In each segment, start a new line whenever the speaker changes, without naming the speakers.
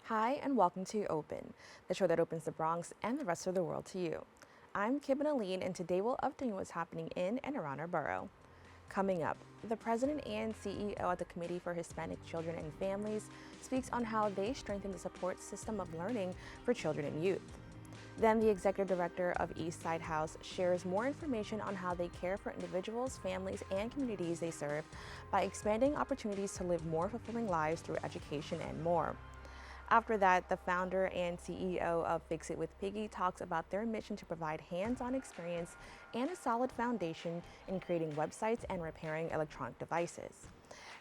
Hi, and welcome to Open, the show that opens the Bronx and the rest of the world to you. I'm Kibin Alleyne, and today we'll update you what's happening in and around our borough. Coming up, the President and CEO at the Committee for Hispanic Children and Families speaks on how they strengthen the support system of learning for children and youth. Then the Executive Director of East Side House shares more information on how they care for individuals, families, and communities they serve by expanding opportunities to live more fulfilling lives through education and more. After that, the founder and CEO of Fix It with Piggy talks about their mission to provide hands-on experience and a solid foundation in creating websites and repairing electronic devices.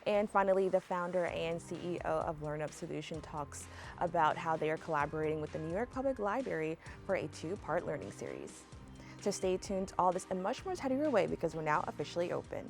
And finally, the founder and CEO of LearnUP Solution talks about how they are collaborating with the New York Public Library for a two-part learning series. So stay tuned, all this and much more is headed your way because we're now officially open.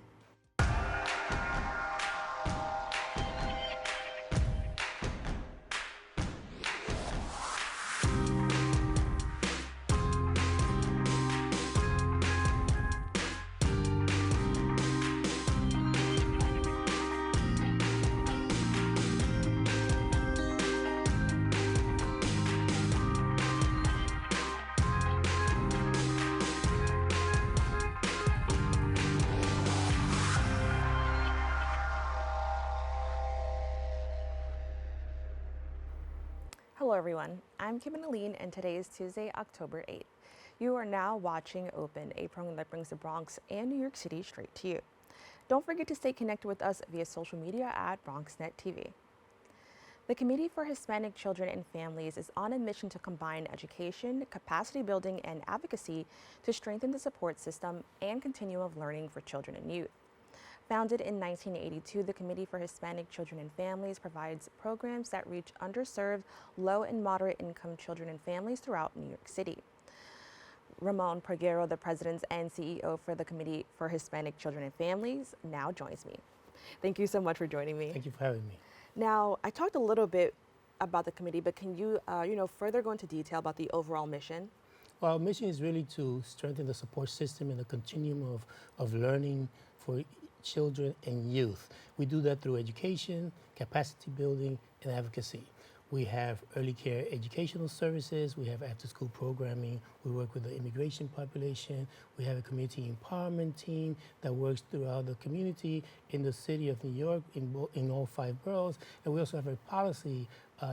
Hello everyone, I'm Kibin Alleyne and today is Tuesday, October 8th. You are now watching Open, a program that brings the Bronx and New York City straight to you. Don't forget to stay connected with us via social media at BronxNet TV. The Committee for Hispanic Children and Families is on a mission to combine education, capacity building, and advocacy to strengthen the support system and continuum of learning for children and youth. Founded in 1982, the Committee for Hispanic Children and Families provides programs that reach underserved, low and moderate income children and families throughout New York City. Ramon Peguero, the President and CEO for the Committee for Hispanic Children and Families, now joins me. Thank you so much for joining me.
Thank you for having me.
Now, I talked a little bit about the committee, but can you, further go into detail about the overall mission?
Well, our mission is really to strengthen the support system and the continuum of learning for children and youth. We do that through education, capacity building, and advocacy. We have early care educational services, we have after-school programming, we work with the immigration population, we have a community empowerment team that works throughout the community in the city of New York, in all 5 boroughs, and we also have a policy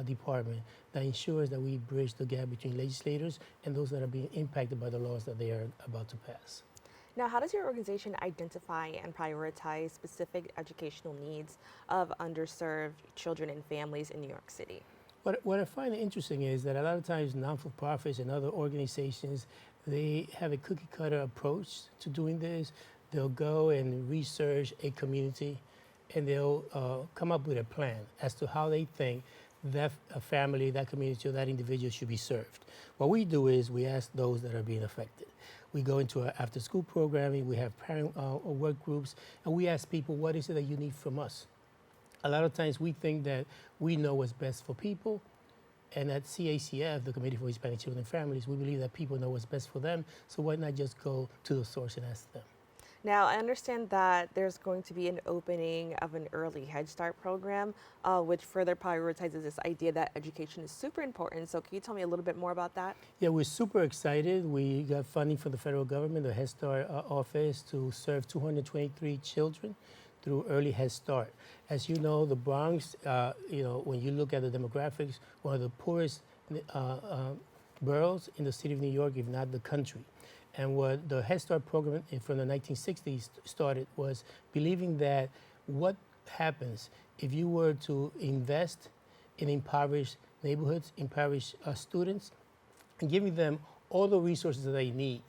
department that ensures that we bridge the gap between legislators and those that are being impacted by the laws that they are about to pass.
Now, how does your organization identify and prioritize specific educational needs of underserved children and families in New York City?
What I find interesting is that a lot of times non-for-profits and other organizations, they have a cookie-cutter approach to doing this. They'll go and research a community and they'll come up with a plan as to how they think that family, that community, or that individual should be served. What we do is we ask those that are being affected. We go into our after-school programming, we have parent work groups, and we ask people, what is it that you need from us? A lot of times we think that we know what's best for people, and at CHCF, the Committee for Hispanic Children and Families, we believe that people know what's best for them, so why not just go to the source and ask them?
Now, I understand that there's going to be an opening of an early Head Start program, which further prioritizes this idea that education is super important. So can you tell me a little bit more about that?
Yeah, we're super excited. We got funding from the federal government, the Head Start office, to serve 223 children through early Head Start. As you know, the Bronx, when you look at the demographics, one of the poorest boroughs in the city of New York, if not the country. And what the Head Start program from the 1960s started was believing that what happens if you were to invest in impoverished neighborhoods, impoverished students, and giving them all the resources that they need,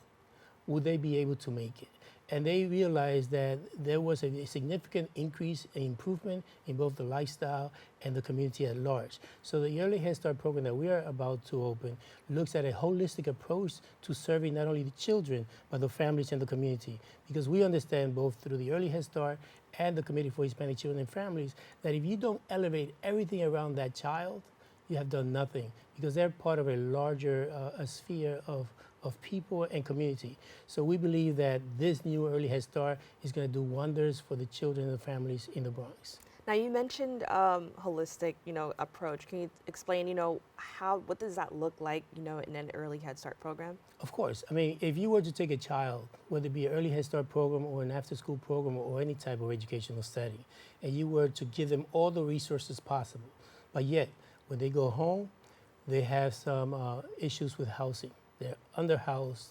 would they be able to make it? And they realized that there was a significant increase in improvement in both the lifestyle and the community at large. So the Early Head Start program that we are about to open looks at a holistic approach to serving not only the children, but the families and the community. Because we understand both through the Early Head Start and the Committee for Hispanic Children and Families that if you don't elevate everything around that child, you have done nothing, because they're part of a larger sphere of people and community. So we believe that this new Early Head Start is going to do wonders for the children and the families in the Bronx.
Now you mentioned holistic, approach. Can you explain, what does that look like, in an early Head Start program?
Of course. I mean, if you were to take a child, whether it be an early Head Start program or an after-school program or any type of educational setting, and you were to give them all the resources possible, but yet when they go home, they have some issues with housing. They're underhoused,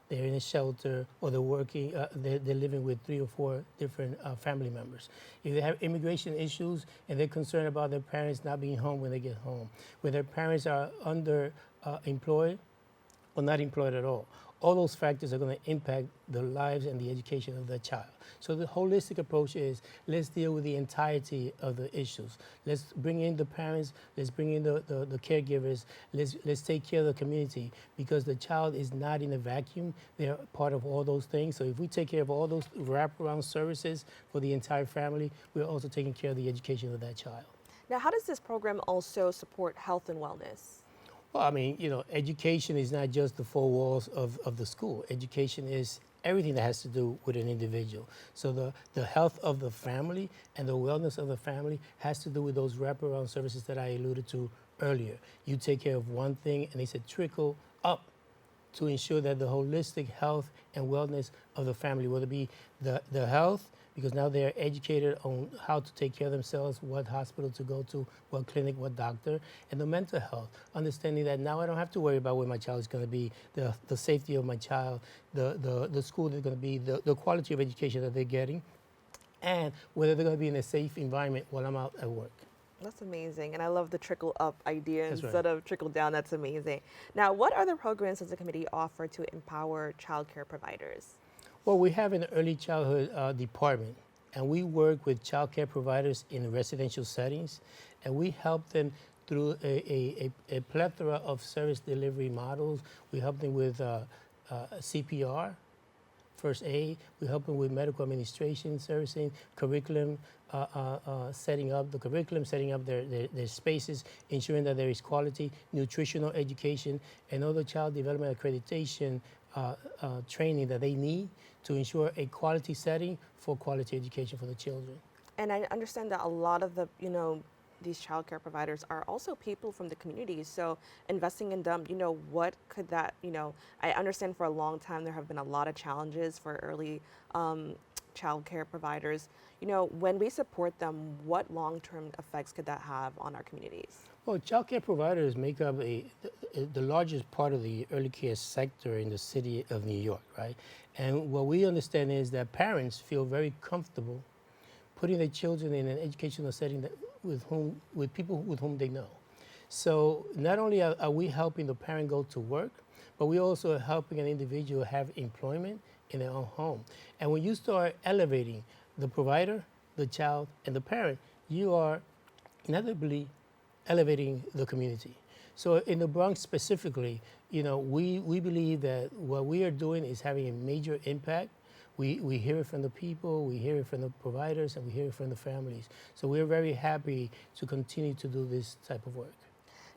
they're in a shelter, or they're working, they're living with 3 or 4 different family members. If they have immigration issues and they're concerned about their parents not being home when they get home, when their parents are employed or not employed at all those factors are going to impact the lives and the education of the child. So the holistic approach is, let's deal with the entirety of the issues. Let's bring in the parents, let's bring in the caregivers, let's take care of the community, because the child is not in a vacuum. They're part of all those things. So if we take care of all those wraparound services for the entire family, we're also taking care of the education of that child.
Now, how does this program also support health and wellness?
Well, I mean, education is not just the 4 walls of the school. Education is everything that has to do with an individual. So the health of the family and the wellness of the family has to do with those wraparound services that I alluded to earlier. You take care of one thing, and it's a trickle up to ensure that the holistic health and wellness of the family, whether it be the health, because now they're educated on how to take care of themselves, what hospital to go to, what clinic, what doctor, and the mental health, understanding that now I don't have to worry about where my child is going to be, the safety of my child, the school they're going to be, the quality of education that they're getting, and whether they're going to be in a safe environment while I'm out at work.
That's amazing. And I love the trickle up idea instead
right.
of trickle down. That's amazing. Now, what other programs does the committee offer to empower childcare providers?
Well, we have an early childhood department, and we work with child care providers in residential settings, and we help them through a plethora of service delivery models. We help them with CPR, first aid. We help them with medical administration servicing, curriculum, setting up the curriculum, setting up their spaces, ensuring that there is quality, nutritional education, and other child development accreditation training that they need to ensure a quality setting for quality education for the children.
And I understand that a lot of the, these childcare providers are also people from the community. So investing in them, what could that, I understand for a long time there have been a lot of challenges for early childcare providers. When we support them, what long-term effects could that have on our communities?
Well, childcare providers make up the largest part of the early care sector in the city of New York, right? And what we understand is that parents feel very comfortable putting their children in an educational setting with people with whom they know. So not only are we helping the parent go to work, but we also are helping an individual have employment in their own home. And when you start elevating the provider, the child, and the parent, you are inevitably elevating the community. So in the Bronx specifically, we believe that what we are doing is having a major impact. We hear it from the people, we hear it from the providers, and we hear it from the families. So we're very happy to continue to do this type of work.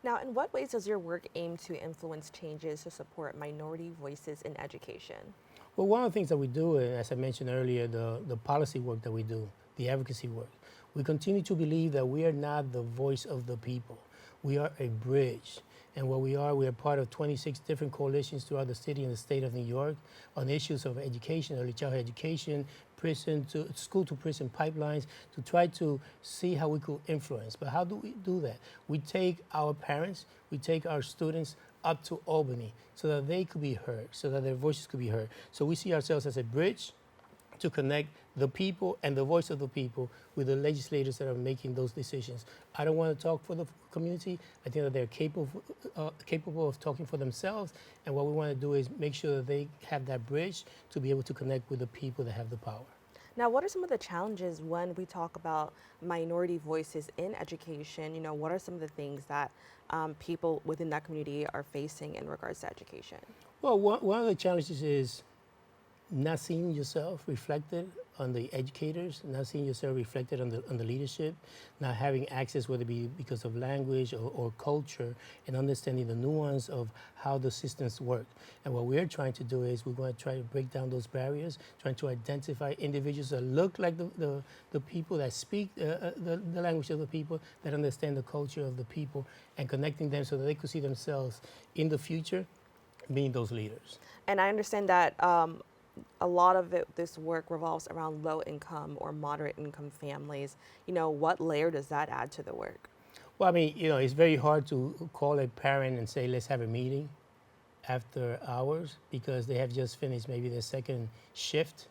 Now, in what ways does your work aim to influence changes to support minority voices in education?
Well, one of the things that we do, as I mentioned earlier, the policy work that we do, the advocacy work, we continue to believe that we are not the voice of the people. We are a bridge. And what we are part of 26 different coalitions throughout the city and the state of New York on issues of education, early childhood education, school to prison pipelines, to try to see how we could influence. But how do we do that? We take our parents, we take our students up to Albany so that they could be heard, so that their voices could be heard. So we see ourselves as a bridge to connect the people and the voice of the people with the legislators that are making those decisions. I don't want to talk for the community. I think that they're capable of talking for themselves. And what we want to do is make sure that they have that bridge to be able to connect with the people that have the power.
Now, what are some of the challenges when we talk about minority voices in education? What are some of the things that people within that community are facing in regards to education?
Well, one of the challenges is not seeing yourself reflected on the educators, not seeing yourself reflected on the leadership, not having access, whether it be because of language or culture, and understanding the nuance of how the systems work. And what we're trying to do is we're going to try to break down those barriers, trying to identify individuals that look like the people, that speak the language of the people, that understand the culture of the people, and connecting them so that they could see themselves in the future being those leaders.
And I understand that a lot of this work revolves around low income or moderate income families. What layer does that add to the work?
Well, I mean, it's very hard to call a parent and say, let's have a meeting after hours, because they have just finished maybe their second shift,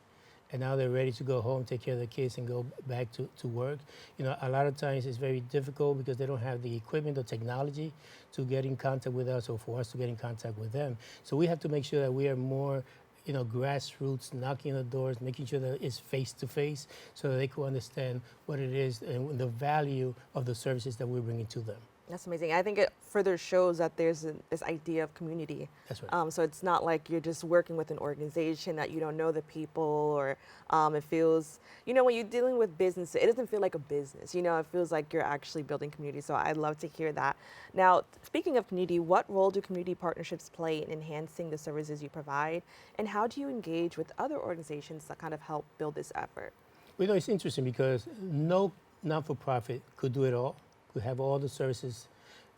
and now they're ready to go home, take care of the kids, and go back to work. A lot of times it's very difficult because they don't have the equipment or technology to get in contact with us, or for us to get in contact with them. So we have to make sure that we are more grassroots, knocking on the doors, making sure that it's face-to-face, so that they can understand what it is and the value of the services that we're bringing to them.
That's amazing. I think it further shows that there's this idea of community.
That's right.
So it's not like you're just working with an organization that you don't know the people, or it feels, when you're dealing with business, it doesn't feel like a business. It feels like you're actually building community. So I'd love to hear that. Now, speaking of community, what role do community partnerships play in enhancing the services you provide? And how do you engage with other organizations that kind of help build this effort?
Well, it's interesting because no not-for-profit could do it all. We have all the services.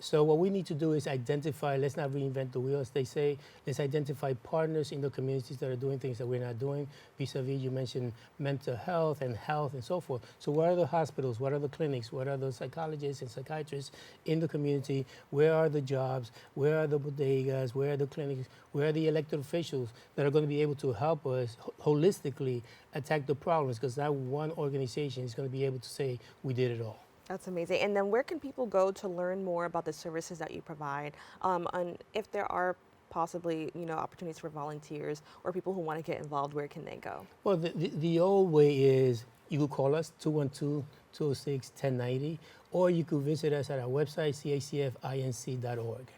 So what we need to do is identify, let's not reinvent the wheel, as they say. Let's identify partners in the communities that are doing things that we're not doing. Vis-a-vis, you mentioned mental health and so forth. So what are the hospitals? What are the clinics? What are the psychologists and psychiatrists in the community? Where are the jobs? Where are the bodegas? Where are the clinics? Where are the elected officials that are going to be able to help us holistically attack the problems? Because not one organization is going to be able to say, we did it all.
That's amazing. And then where can people go to learn more about the services that you provide? And if there are possibly, opportunities for volunteers or people who want to get involved, where can they go?
Well, the old way is you could call us 212-206-1090, or you could visit us at our website, CHCFINC.org.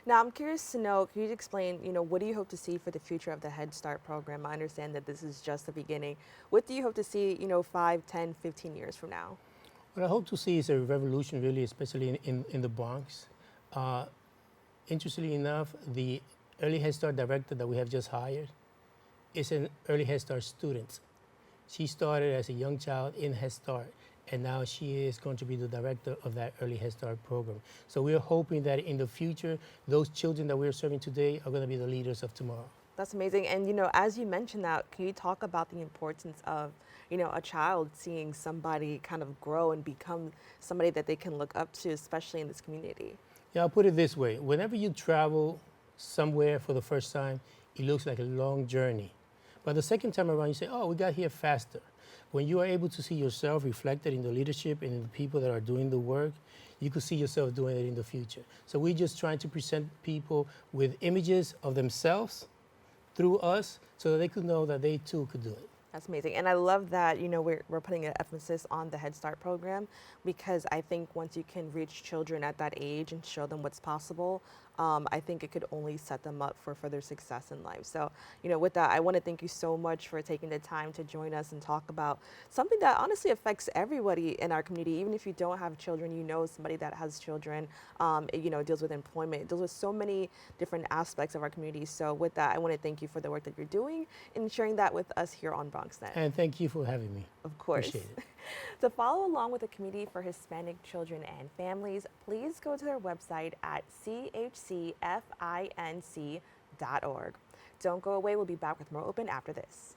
Now, I'm curious to know, can you explain, what do you hope to see for the future of the Head Start program? I understand that this is just the beginning. What do you hope to see, 5, 10, 15 years from now?
What I hope to see is a revolution, really, especially in the Bronx. Interestingly enough, the Early Head Start director that we have just hired is an Early Head Start student. She started as a young child in Head Start, and now she is going to be the director of that Early Head Start program. So we're hoping that in the future, those children that we're serving today are going to be the leaders of tomorrow.
That's amazing. And, as you mentioned that, can you talk about the importance of, a child seeing somebody kind of grow and become somebody that they can look up to, especially in this community? Yeah,
I'll put it this way. Whenever you travel somewhere for the first time, it looks like a long journey. But the second time around, you say, oh, we got here faster. When you are able to see yourself reflected in the leadership and in the people that are doing the work, you could see yourself doing it in the future. So we're just trying to present people with images of themselves through us so that they could know that they too could do it.
That's amazing. And I love that, we're putting an emphasis on the Head Start program, because I think once you can reach children at that age and show them what's possible, I think it could only set them up for further success in life. So, with that, I want to thank you so much for taking the time to join us and talk about something that honestly affects everybody in our community. Even if you don't have children, somebody that has children, it deals with employment, it deals with so many different aspects of our community. So with that, I want to thank you for the work that you're doing and sharing that with us here on BronxNet.
And thank you for having me.
Of course.
Appreciate it.
To follow along with the Committee for Hispanic Children and Families, please go to their website at chcfinc.org. Don't go away. We'll be back with more Open after this.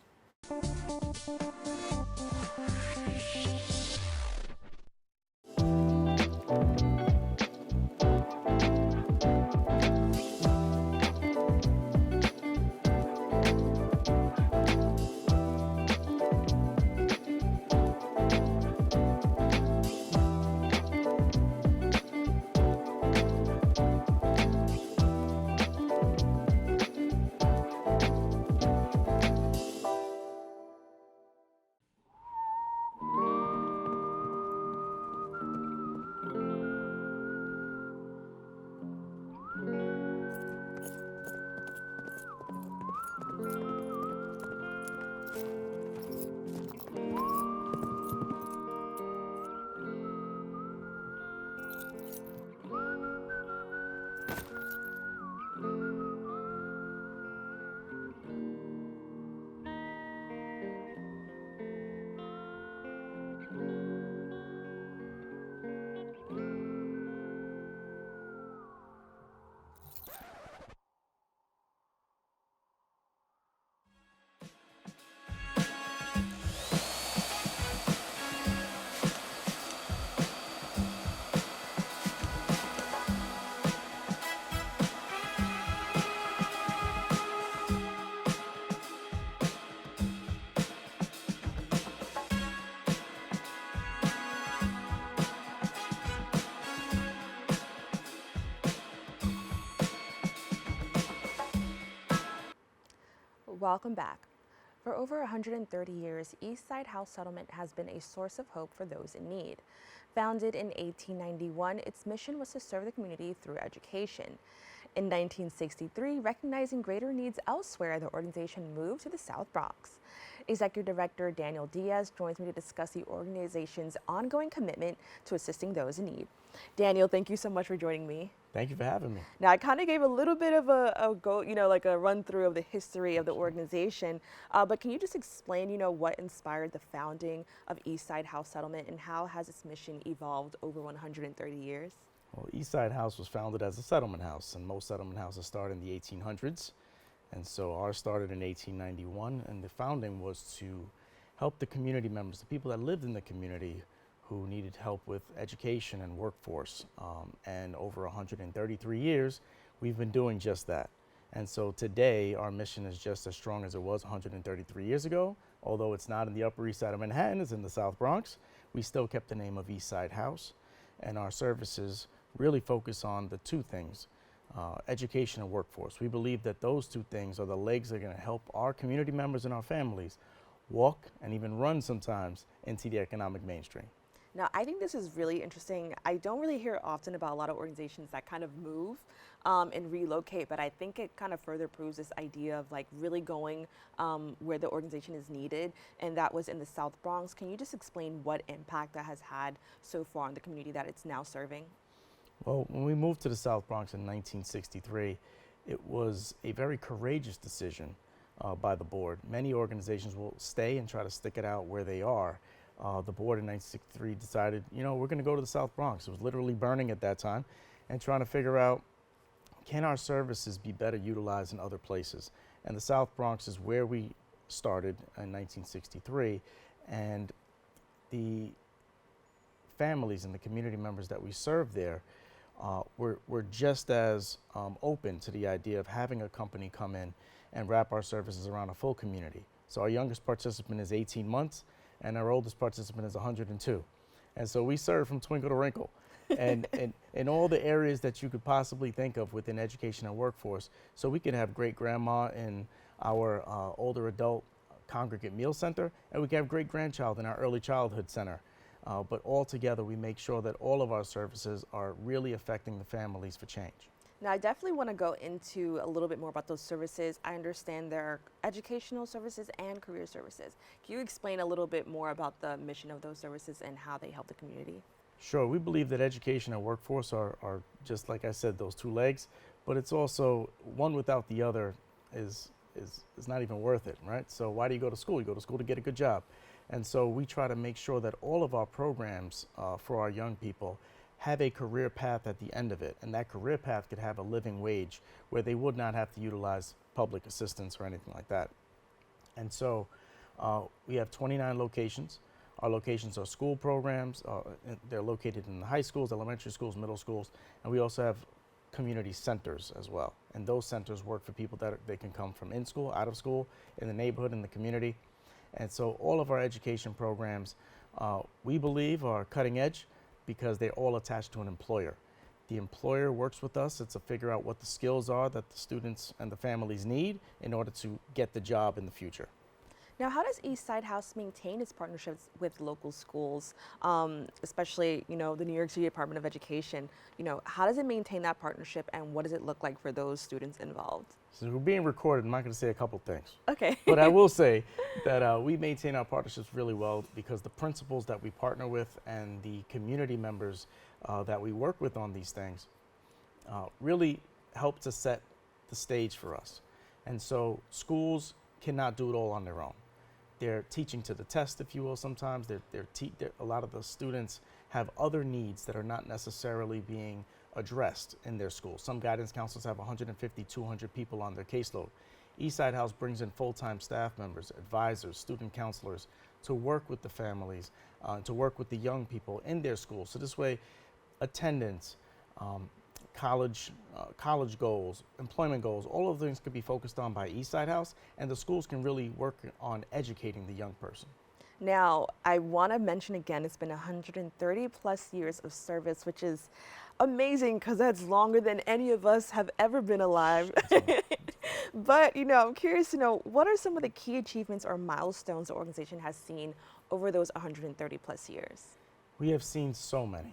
Welcome back. For over 130 years, Eastside House Settlement has been a source of hope for those in need. Founded in 1891, its mission was to serve the community through education. In 1963, recognizing greater needs elsewhere, the organization moved to the South Bronx. Executive Director Daniel Diaz joins me to discuss the organization's ongoing commitment to assisting those in need. Daniel, thank you so much for joining me.
Thank you for having me.
Now, I kind of gave a little bit of like a run through of the history of the organization, but can you just explain, what inspired the founding of Eastside House Settlement and how has its mission evolved over 130 years?
Well, Eastside House was founded as a settlement house, and most settlement houses start in the 1800s. And so ours started in 1891, and the founding was to help the community members, the people that lived in the community who needed help with education and workforce. And over 133 years, we've been doing just that. And so today, our mission is just as strong as it was 133 years ago. Although it's not in the Upper East Side of Manhattan, it's in the South Bronx, we still kept the name of Eastside House. And our services really focus on the two things, education and workforce. We believe that those two things are the legs that are going to help our community members and our families walk and even run sometimes into the economic mainstream.
Now, I think this is really interesting. I don't really hear often about a lot of organizations that kind of move and relocate, but I think it kind of further proves this idea of like really going where the organization is needed, and that was in the South Bronx. Can you just explain what impact that has had so far on the community that it's now serving?
Well, when we moved to the South Bronx in 1963, it was a very courageous decision by the board. Many organizations will stay and try to stick it out where they are. The board in 1963 decided, we're going to go to the South Bronx. It was literally burning at that time, and trying to figure out, can our services be better utilized in other places? And the South Bronx is where we started in 1963, and the families and the community members that we serve there we're just as open to the idea of having a company come in and wrap our services around a full community. So our youngest participant is 18 months, and our oldest participant is 102. And so we serve from twinkle to wrinkle. And in all the areas that you could possibly think of within education and workforce. So we can have great grandma in our older adult congregate meal center, and we can have great grandchild in our early childhood center. But all together, we make sure that all of our services are really affecting the families for change.
Now, I definitely want to go into a little bit more about those services. I understand there are educational services and career services. Can you explain a little bit more about the mission of those services and how they help the community?
Sure. We believe that education and workforce are just like I said, those two legs, but it's also one without the other is not even worth it, right? So why do you go to school? You go to school to get a good job. And so we try to make sure that all of our programs for our young people have a career path at the end of it. And that career path could have a living wage where they would not have to utilize public assistance or anything like that. And so we have 29 locations. Our locations are school programs. They're located in the high schools, elementary schools, middle schools, and we also have community centers as well. And those centers work for people that they can come from in school, out of school, in the neighborhood, in the community. And so all of our education programs, we believe, are cutting edge because they're all attached to an employer. The employer works with us to figure out what the skills are that the students and the families need in order to get the job in the future.
Now, how does Eastside House maintain its partnerships with local schools, especially, the New York City Department of Education? How does it maintain that partnership, and what does it look like for those students involved?
So we're being recorded. I'm not going to say a couple things.
Okay.
But I will say that we maintain our partnerships really well because the principals that we partner with and the community members that we work with on these things really help to set the stage for us. And so schools cannot do it all on their own. They're teaching to the test, if you will, sometimes. A lot of the students have other needs that are not necessarily being addressed in their school. Some guidance counselors have 150, 200 people on their caseload. Eastside House brings in full-time staff members, advisors, student counselors to work with the families, to work with the young people in their schools. So this way, attendance, college goals, employment goals, all of those things could be focused on by Eastside House, and the schools can really work on educating the young person.
Now, I want to mention again, it's been 130 plus years of service, which is amazing because that's longer than any of us have ever been alive. But, I'm curious to know, what are some of the key achievements or milestones the organization has seen over those 130 plus years?
We have seen so many,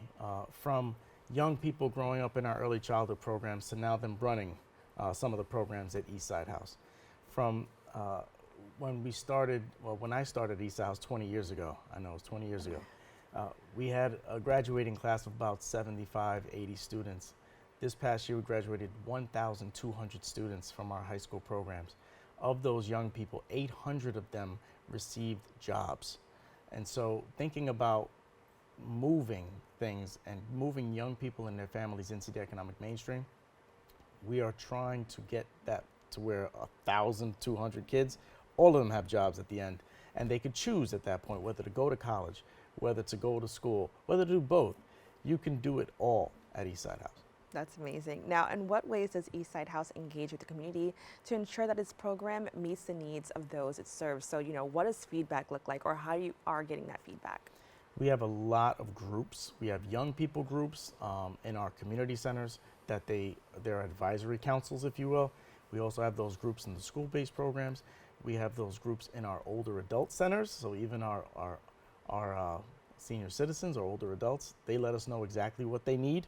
from young people growing up in our early childhood programs to now them running some of the programs at Eastside House. From when I started Eastside House 20 years ago, I know it was 20 years ago, we had a graduating class of about 75, 80 students. This past year, we graduated 1,200 students from our high school programs. Of those young people, 800 of them received jobs. And so thinking about moving things and moving young people and their families into the economic mainstream, we are trying to get that to where 1,200 kids, all of them have jobs at the end, and they could choose at that point whether to go to college, whether to go to school, whether to do both. You can do it all at Eastside House.
That's amazing. Now, in what ways does Eastside House engage with the community to ensure that its program meets the needs of those it serves? So, what does feedback look like, or how you are getting that feedback?
We have a lot of groups. We have young people groups in our community centers that they're advisory councils, if you will. We also have those groups in the school-based programs. We have those groups in our older adult centers. So even our senior citizens or older adults, they let us know exactly what they need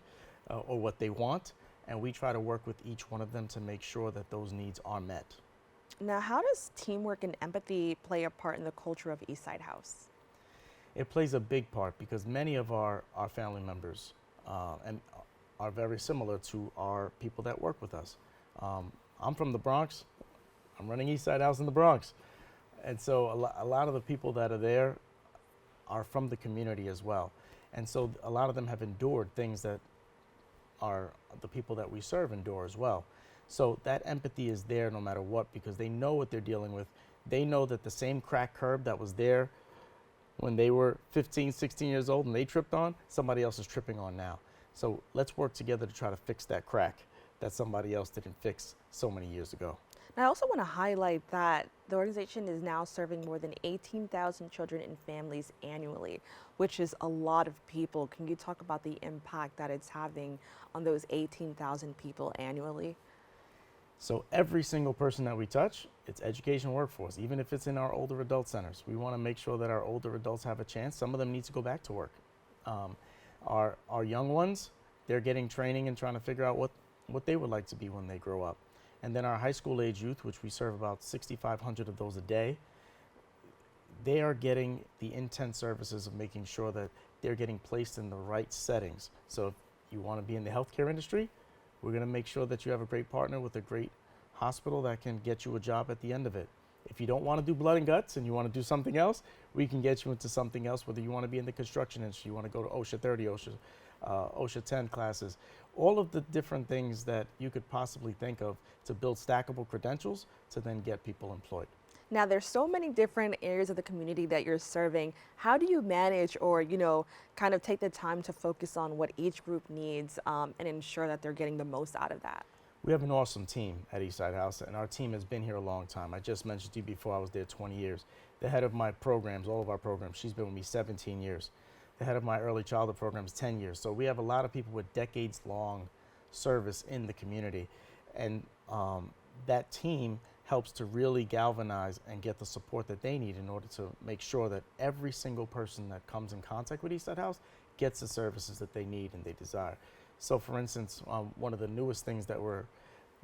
or what they want, and we try to work with each one of them to make sure that those needs are met.
Now, how does teamwork and empathy play a part in the culture of Eastside House?
It plays a big part because many of our family members and are very similar to our people that work with us. I'm from the Bronx. I'm running Eastside House in the Bronx. And so a lot of the people that are there are from the community as well. And so a lot of them have endured things that are the people that we serve endure as well. So that empathy is there no matter what, because they know what they're dealing with. They know that the same crack curb that was there when they were 15, 16 years old and they tripped on, somebody else is tripping on now. So let's work together to try to fix that crack that somebody else didn't fix so many years ago.
And I also want to highlight that the organization is now serving more than 18,000 children and families annually, which is a lot of people. Can you talk about the impact that it's having on those 18,000 people annually?
So every single person that we touch, it's education workforce, even if it's in our older adult centers. We want to make sure that our older adults have a chance. Some of them need to go back to work. Our young ones, they're getting training and trying to figure out what they would like to be when they grow up. And then our high school age youth, which we serve about 6,500 of those a day, they are getting the intense services of making sure that they're getting placed in the right settings. So if you want to be in the healthcare industry, we're going to make sure that you have a great partner with a great hospital that can get you a job at the end of it. If you don't want to do blood and guts and you want to do something else, we can get you into something else, whether you want to be in the construction industry, you want to go to OSHA 30, OSHA 10 classes, all of the different things that you could possibly think of to build stackable credentials to then get people employed.
Now, there's so many different areas of the community that you're serving. How do you manage or, kind of take the time to focus on what each group needs and ensure that they're getting the most out of that?
We have an awesome team at Eastside House, and our team has been here a long time. I just mentioned to you before, I was there 20 years. The head of my programs, all of our programs, she's been with me 17 years. The head of my early childhood program is 10 years. So we have a lot of people with decades-long service in the community. And that team helps to really galvanize and get the support that they need in order to make sure that every single person that comes in contact with Eastside House gets the services that they need and they desire. So for instance, one of the newest things that we're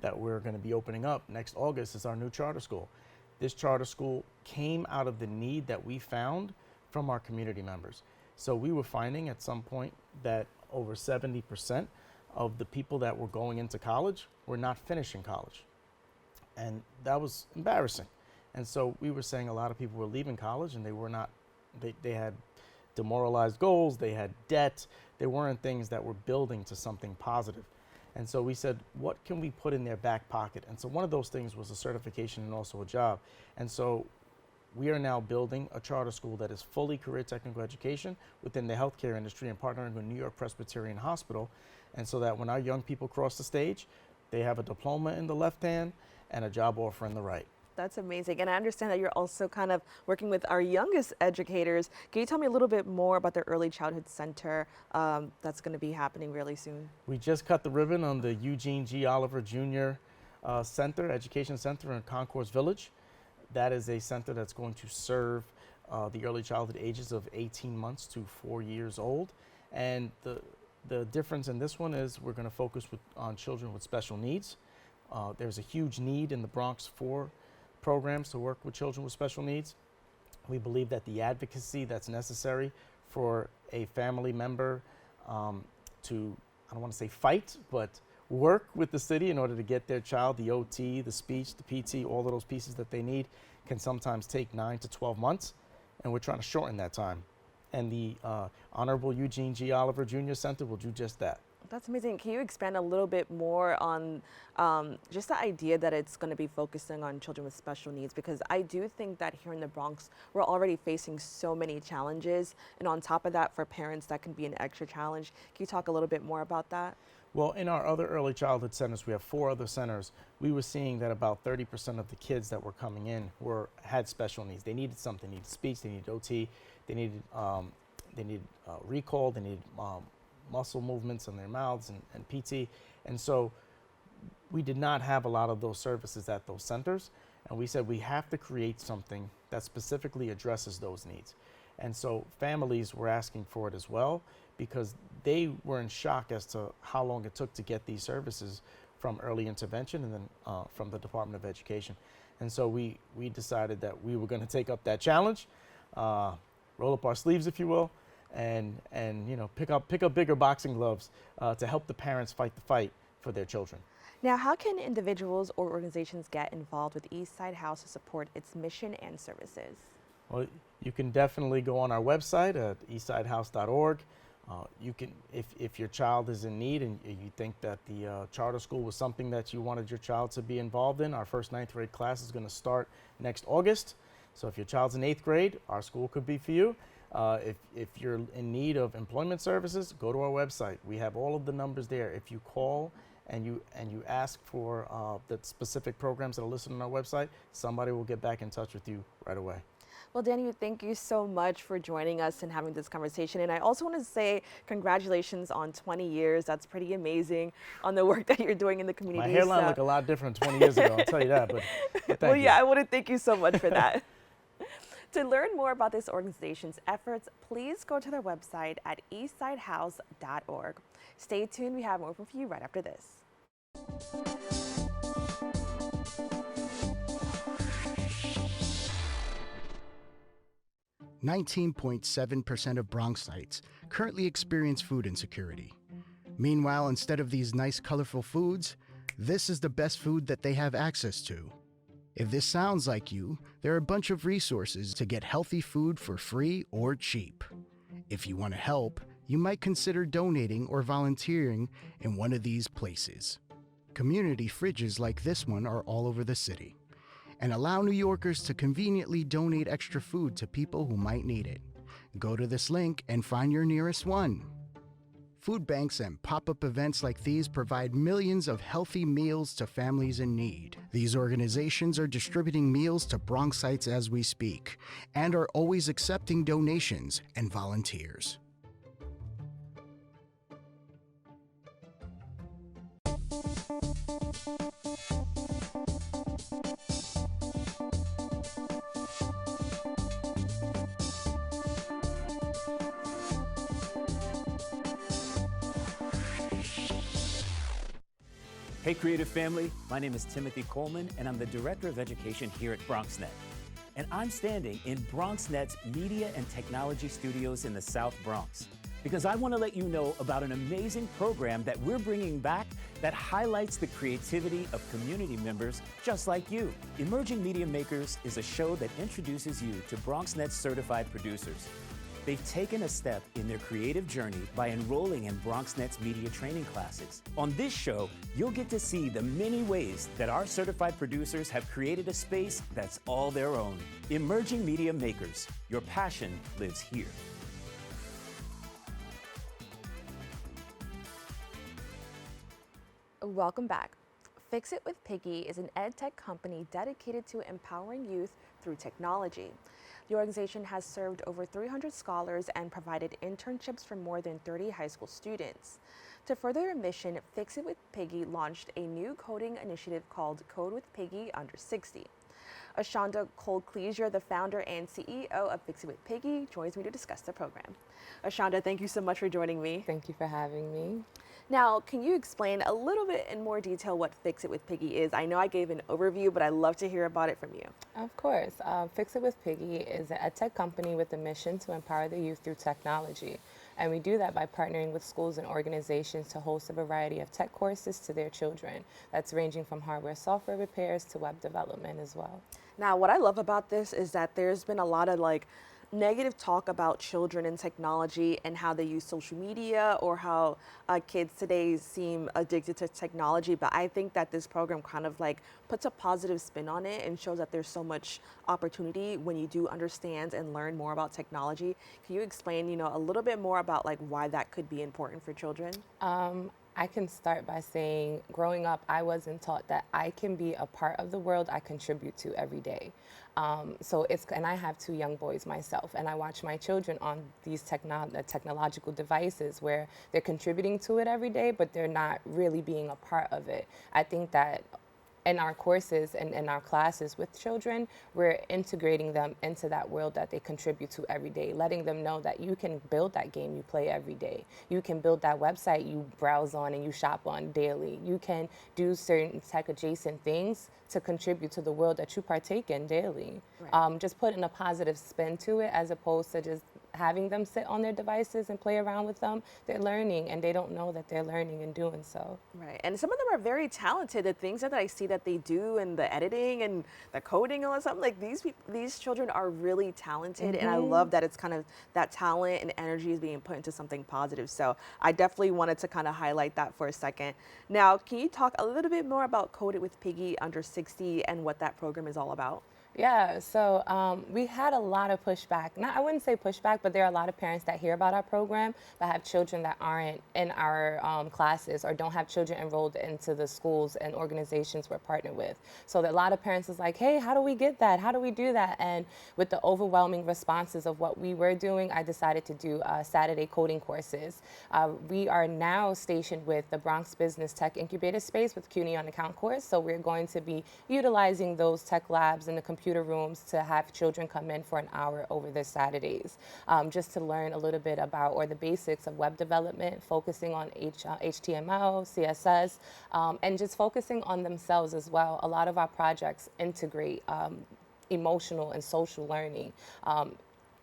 going to be opening up next August is our new charter school. This charter school came out of the need that we found from our community members. So we were finding at some point that over 70% of the people that were going into college were not finishing college. And that was embarrassing. And so we were saying a lot of people were leaving college and they were not, they had demoralized goals, they had debt, they weren't things that were building to something positive. And so we said, what can we put in their back pocket? And so one of those things was a certification and also a job. And so we are now building a charter school that is fully career technical education within the healthcare industry and partnering with New York Presbyterian Hospital. And so that when our young people cross the stage, they have a diploma in the left hand and a job offer in the right.
That's amazing. And I understand that you're also kind of working with our youngest educators. Can you tell me a little bit more about the Early Childhood Center that's going to be happening really soon?
We just cut the ribbon on the Eugene G. Oliver Jr. education center in Concourse Village. That is a center that's going to serve the early childhood ages of 18 months to 4 years old. And the difference in this one is we're going to focus on children with special needs. There's a huge need in the Bronx for programs to work with children with special needs. We believe that the advocacy that's necessary for a family member to, I don't want to say fight, but work with the city in order to get their child the OT, the speech, the PT, all of those pieces that they need can sometimes take 9 to 12 months, and we're trying to shorten that time. And the Honorable Eugene G. Oliver Jr. Center will do just that.
That's amazing. Can you expand a little bit more on just the idea that it's going to be focusing on children with special needs? Because I do think that here in the Bronx, we're already facing so many challenges. And on top of that, for parents, that can be an extra challenge. Can you talk a little bit more about that?
Well, in our other early childhood centers, we have 4 other centers. We were seeing that about 30% of the kids that were coming in had special needs. They needed something. They needed speech. They needed OT. They needed recall. They needed muscle movements in their mouths and PT. And so we did not have a lot of those services at those centers. And we said we have to create something that specifically addresses those needs. And so families were asking for it as well, because they were in shock as to how long it took to get these services from early intervention and then from the Department of Education. And so we decided that we were going to take up that challenge, roll up our sleeves, if you will, and you know, pick up bigger boxing gloves to help the parents fight the fight for their children.
Now, how can individuals or organizations get involved with Eastside House to support its mission and services?
Well, you can definitely go on our website at eastsidehouse.org. You can, if your child is in need and you think that the charter school was something that you wanted your child to be involved in, our first 9th grade class is going to start next August. So if your child's in 8th grade, our school could be for you. If you're in need of employment services, go to our website. We have all of the numbers there. If you call and you ask for the specific programs that are listed on our website, somebody will get back in touch with you right away.
Well, Danny, thank you so much for joining us and having this conversation. And I also want to say congratulations on 20 years. That's pretty amazing on the work that you're doing in the community.
My hairline looked a lot different 20 years ago, I'll tell you that. But thank you.
Well, yeah, I want to thank you so much for that. To learn more about this organization's efforts, please go to their website at eastsidehouse.org. Stay tuned. We have more for you right after this.
19.7% of Bronxites currently experience food insecurity. Meanwhile, instead of these nice, colorful foods, this is the best food that they have access to. If this sounds like you, there are a bunch of resources to get healthy food for free or cheap. If you want to help, you might consider donating or volunteering in one of these places. Community fridges like this one are all over the city, and allow New Yorkers to conveniently donate extra food to people who might need it. Go to this link and find your nearest one. Food banks and pop-up events like these provide millions of healthy meals to families in need. These organizations are distributing meals to Bronxites as we speak, and are always accepting donations and volunteers.
Hey Creative Family, my name is Timothy Coleman and I'm the Director of Education here at BronxNet. And I'm standing in BronxNet's Media and Technology Studios in the South Bronx because I want to let you know about an amazing program that we're bringing back that highlights the creativity of community members just like you. Emerging Media Makers is a show that introduces you to BronxNet's certified producers. They've taken a step in their creative journey by enrolling in BronxNet's media training classes. On this show, you'll get to see the many ways that our certified producers have created a space that's all their own. Emerging Media Makers, your passion lives here.
Welcome back. Fix It with Piggy is an ed tech company dedicated to empowering youth through technology. The organization has served over 300 scholars and provided internships for more than 30 high school students. To further their mission, Fix It with Piggy launched a new coding initiative called Code with Piggy Under 60. Ashonda Culcleasure, the founder and CEO of Fix It with Piggy, joins me to discuss the program. Ashonda, thank you so much for joining me.
Thank you for having me.
Now, can you explain a little bit in more detail what Fix It with Piggy is? I know I gave an overview, but I'd love to hear about it from you.
Of course. Fix It with Piggy is an edtech company with a mission to empower the youth through technology. And we do that by partnering with schools and organizations to host a variety of tech courses to their children. That's ranging from hardware, software repairs to web development as well.
Now, what I love about this is that there's been a lot of negative talk about children and technology and how they use social media or how kids today seem addicted to technology. But I think that this program kind of puts a positive spin on it and shows that there's so much opportunity when you do understand and learn more about technology. Can you explain, a little bit more about why that could be important for children?
I can start by saying, growing up, I wasn't taught that I can be a part of the world I contribute to every day. And I have 2 young boys myself, and I watch my children on these technological devices where they're contributing to it every day, but they're not really being a part of it. I think that in our courses and in our classes with children, we're integrating them into that world that they contribute to every day, letting them know that you can build that game you play every day. You can build that website you browse on and you shop on daily. You can do certain tech adjacent things to contribute to the world that you partake in daily. Right. Just putting a positive spin to it as opposed to just having them sit on their devices and play around with them. They're learning and they don't know that they're learning in doing so.
Right, and some of them are very talented. The things that I see that they do and the editing and the coding and something these children are really talented. And I love that it's kind of that talent and energy is being put into something positive. So I definitely wanted to kind of highlight that for a second. Now, can you talk a little bit more about Code It with Piggy Under 60 and what that program is all about?
Yeah, so we had a lot of pushback. I wouldn't say pushback, but there are a lot of parents that hear about our program that have children that aren't in our classes or don't have children enrolled into the schools and organizations we're partnered with. So that a lot of parents is like, hey, how do we get that? How do we do that? And with the overwhelming responses of what we were doing, I decided to do Saturday coding courses. We are now stationed with the Bronx Business Tech Incubator Space with CUNY on Account course. So we're going to be utilizing those tech labs and the computer rooms to have children come in for an hour over the Saturdays, just to learn a little bit about or the basics of web development, focusing on HTML, CSS, and just focusing on themselves as well. A lot of our projects integrate emotional and social learning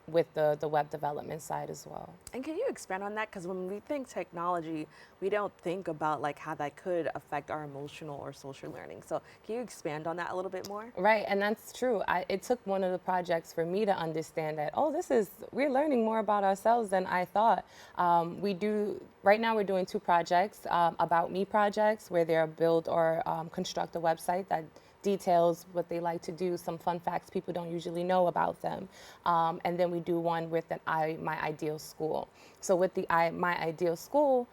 with the web development side as well.
And can you expand on that? Because when we think technology, we don't think about how that could affect our emotional or social learning. So can you expand on that a little bit more?
Right, and that's true. It took one of the projects for me to understand that, we're learning more about ourselves than I thought. Right now we're doing 2 projects, About Me projects, where they're build or construct a website that details what they like to do, some fun facts people don't usually know about them. And then we do one with My Ideal School. So with My Ideal School,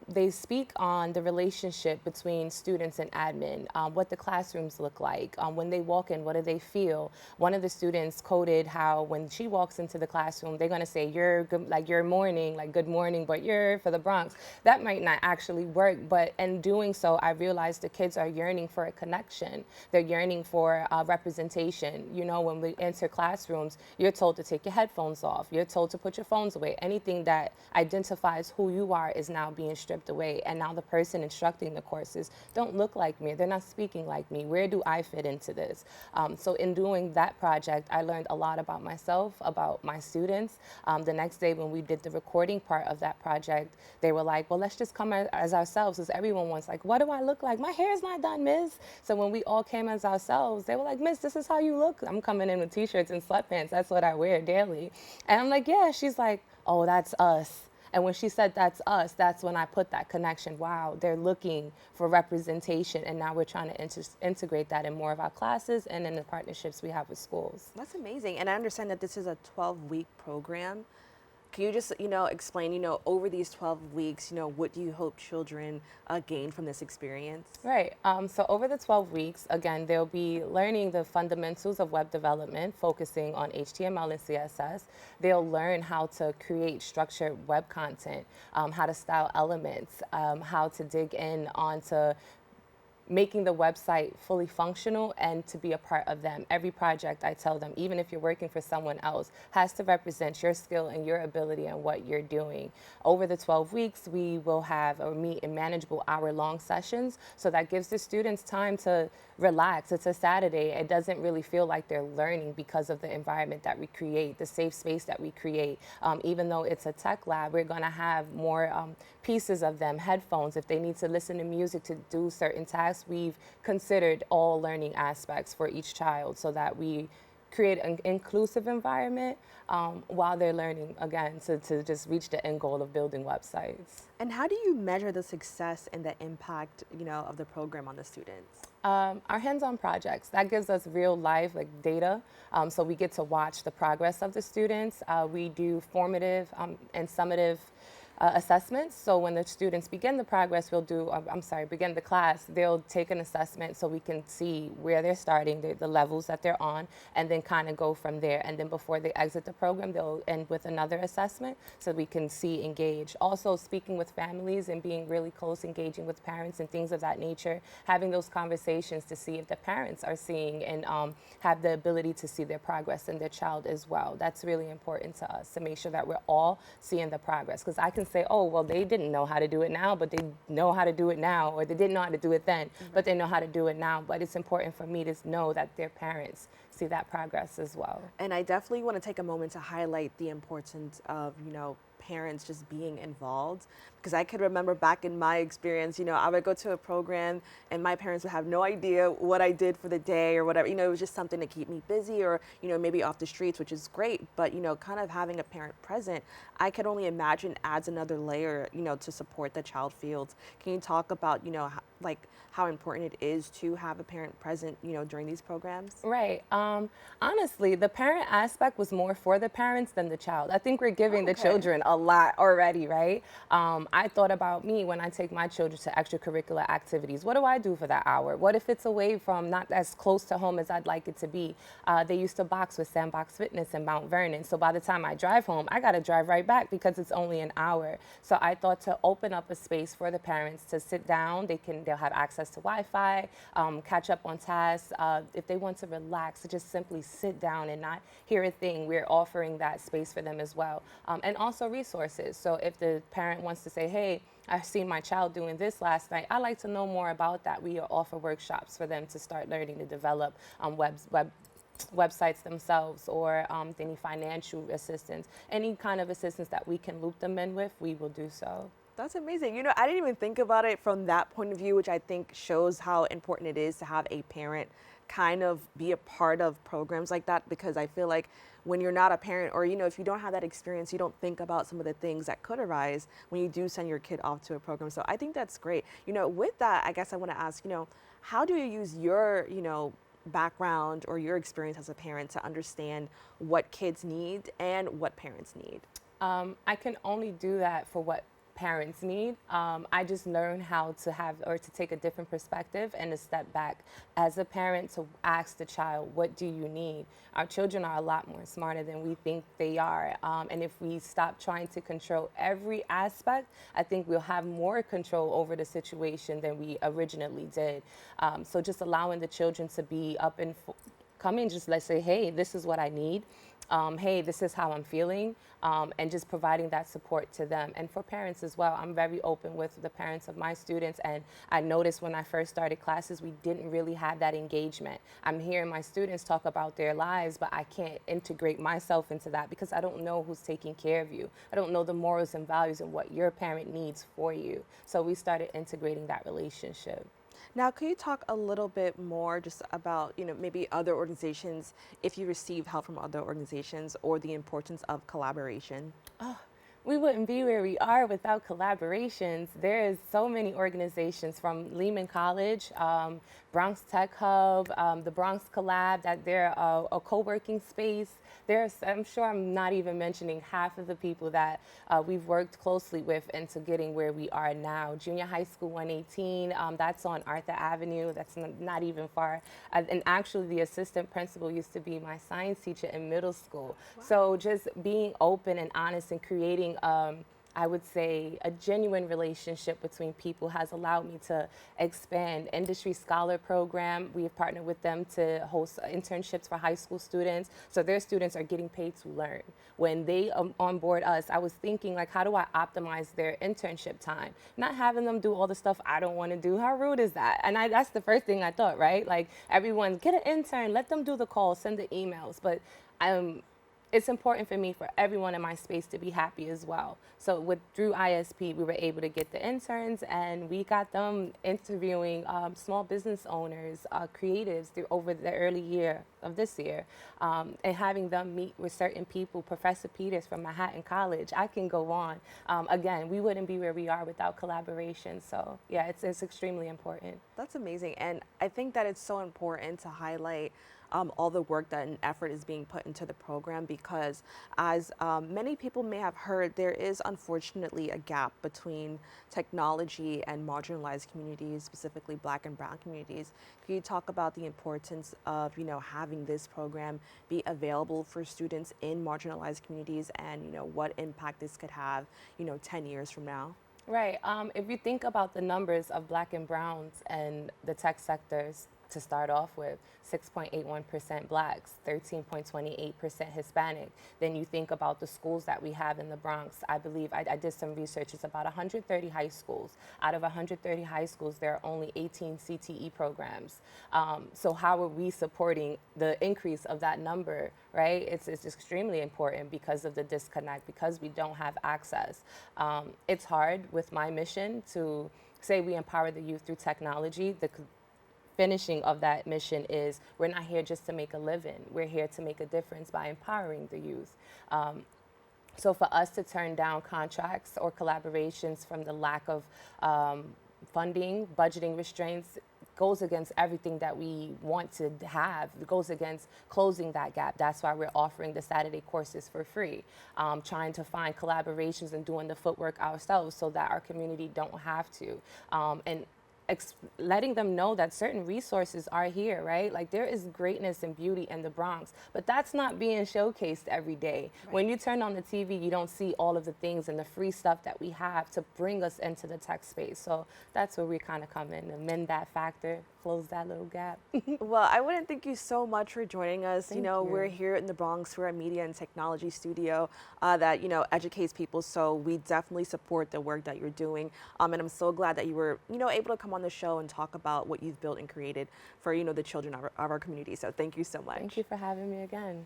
they speak on the relationship between students and admin, what the classrooms look like. When they walk in, what do they feel? One of the students coded how when she walks into the classroom, they're gonna say, you're good, you're morning, good morning, but you're for the Bronx. That might not actually work, but in doing so, I realized the kids are yearning for a connection. They're yearning for representation. When we enter classrooms, you're told to take your headphones off. You're told to put your phones away. Anything that identifies who you are is now being stripped away. And now the person instructing the courses don't look like me. They're not speaking like me. Where do I fit into this? So in doing that project, I learned a lot about myself, about my students. The next day when we did the recording part of that project, they were like, well, let's just come as ourselves, because everyone was like, what do I look like? My hair is not done, Miss. So when we all came as ourselves, they were like, Miss, this is how you look. I'm coming in with t-shirts and sweatpants. That's what I wear daily. And I'm like, yeah. She's like, oh, that's us. And when she said that's us, that's when I put that connection. Wow, they're looking for representation, and now we're trying to integrate that in more of our classes and in the partnerships we have with schools.
That's amazing. And I understand that this is a 12-week program. Can you just, explain, over these 12 weeks, what do you hope children gain from this experience?
Right. So over the 12 weeks, again, they'll be learning the fundamentals of web development, focusing on HTML and CSS. They'll learn how to create structured web content, how to style elements, how to dig in onto making the website fully functional and to be a part of them. Every project, I tell them, even if you're working for someone else, has to represent your skill and your ability and what you're doing. Over the 12 weeks, we will have or meet in manageable hour-long sessions, so that gives the students time to relax. It's a Saturday. It doesn't really feel like they're learning because of the environment that we create, the safe space that we create. Even though it's a tech lab, we're going to have more pieces of them, headphones. If they need to listen to music to do certain tasks, we've considered all learning aspects for each child so that we create an inclusive environment while they're learning, again, to just reach the end goal of building websites.
And how do you measure the success and the impact, of the program on the students?
Our hands-on projects, that gives us real life data, so we get to watch the progress of the students. We do formative and summative assessments. So when the students begin the progress, begin the class, they'll take an assessment so we can see where they're starting, the levels that they're on, and then kind of go from there. And then before they exit the program, they'll end with another assessment so we can engage. Also speaking with families and being really close, engaging with parents and things of that nature, having those conversations to see if the parents are seeing and have the ability to see their progress in their child as well. That's really important to us, to make sure that we're all seeing the progress. Because I can say, oh, well, they didn't know how to do it now, but they know how to do it now, or they didn't know how to do it then, but they know how to do it now. But it's important for me to know that their parents see that progress as well.
And I definitely want to take a moment to highlight the importance of, parents just being involved, because I could remember back in my experience, I would go to a program and my parents would have no idea what I did for the day or whatever. It was just something to keep me busy, or maybe off the streets, which is great, but kind of having a parent present, I could only imagine adds another layer, to support the child fields. Can you talk about how important it is to have a parent present, during these programs?
Right. Honestly, the parent aspect was more for the parents than the child. I think we're giving the children a lot already, right? I thought about me when I take my children to extracurricular activities. What do I do for that hour? What if it's away from, not as close to home as I'd like it to be? They used to box with Sandbox Fitness in Mount Vernon. So by the time I drive home, I got to drive right back because it's only an hour. So I thought to open up a space for the parents to sit down. They'll have access to Wi-Fi, catch up on tasks. If they want to relax, to just simply sit down and not hear a thing, we're offering that space for them as well. And also resources. So if the parent wants to say, hey, I've seen my child doing this last night, I'd like to know more about that. We offer workshops for them to start learning to develop websites themselves, or any financial assistance, any kind of assistance that we can loop them in with, we will do so.
That's amazing. I didn't even think about it from that point of view, which I think shows how important it is to have a parent kind of be a part of programs like that, because I feel like when you're not a parent, or if you don't have that experience, you don't think about some of the things that could arise when you do send your kid off to a program. So I think that's great. With that, I guess I want to ask, how do you use your, background or your experience as a parent to understand what kids need and what parents need?
I can only do that for what parents need. I just learned how to have, or to take a different perspective and to step back as a parent to ask the child, what do you need? Our children are a lot more smarter than we think they are. And if we stop trying to control every aspect, I think we'll have more control over the situation than we originally did. So just allowing the children to be up and come in, just let's say, hey, this is what I need. Hey, this is how I'm feeling, and just providing that support to them. And for parents as well, I'm very open with the parents of my students, and I noticed when I first started classes, we didn't really have that engagement. I'm hearing my students talk about their lives, but I can't integrate myself into that because I don't know who's taking care of you. I don't know the morals and values and what your parent needs for you. So we started integrating that relationship.
Now, can you talk a little bit more just about, maybe other organizations, if you receive help from other organizations, or the importance of collaboration?
Oh, We wouldn't be where we are without collaborations. There is so many organizations from Lehman College, Bronx Tech Hub, the Bronx Collab, that they're a co-working space. I'm sure I'm not even mentioning half of the people that we've worked closely with into getting where we are now. Junior High School 118, that's on Arthur Avenue. That's not even far. And actually, the assistant principal used to be my science teacher in middle school. Wow. So just being open and honest and creating I would say a genuine relationship between people has allowed me to expand. Industry Scholar Program, we have partnered with them to host internships for high school students. So their students are getting paid to learn. When they onboard us, I was thinking, like, how do I optimize their internship time? Not having them do all the stuff I don't want to do. How rude is that? And that's the first thing I thought, right? Like, everyone, get an intern, let them do the calls, send the emails. But it's important for me for everyone in my space to be happy as well. So through ISP, we were able to get the interns, and we got them interviewing small business owners, creatives over the early year of this year, and having them meet with certain people. Professor Peters from Manhattan College. I can go on. Again, we wouldn't be where we are without collaboration. So yeah, it's extremely important.
That's amazing, and I think that it's so important to highlight all the work that and effort is being put into the program, because as many people may have heard, there is unfortunately a gap between technology and marginalized communities, specifically Black and Brown communities. Can you talk about the importance of, having this program be available for students in marginalized communities, and, what impact this could have, 10 years from now?
Right. If you think about the numbers of Black and Browns and the tech sectors, to start off with, 6.81% Blacks, 13.28% Hispanic. Then you think about the schools that we have in the Bronx. I believe I did some research. It's about 130 high schools. Out of 130 high schools, there are only 18 CTE programs. So how are we supporting the increase of that number, right? It's extremely important because of the disconnect, because we don't have access. It's hard with my mission to say we empower the youth through technology. The finishing of that mission is we're not here just to make a living. We're here to make a difference by empowering the youth. So for us to turn down contracts or collaborations from the lack of funding, budgeting restraints, goes against everything that we want to have. It goes against closing that gap. That's why we're offering the Saturday courses for free, trying to find collaborations and doing the footwork ourselves so that our community don't have to. And letting them know that certain resources are here, right? Like, there is greatness and beauty in the Bronx, but that's not being showcased every day. Right. When you turn on the TV, you don't see all of the things and the free stuff that we have to bring us into the tech space. So that's where we kind of come in, amend that factor, close that little gap.
Well, I want to thank you so much for joining us.
Thank you.
We're here in the Bronx. We're a media and technology studio that, educates people. So we definitely support the work that you're doing. And I'm so glad that you were, able to come on the show and talk about what you've built and created for, the children of our community. So thank you so much.
Thank you for having me again.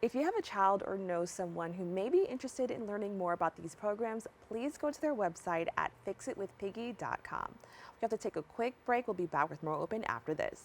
If you have a child or know someone who may be interested in learning more about these programs, please go to their website at fixitwithpiggy.com. We have to take a quick break. We'll be back with more Open after this.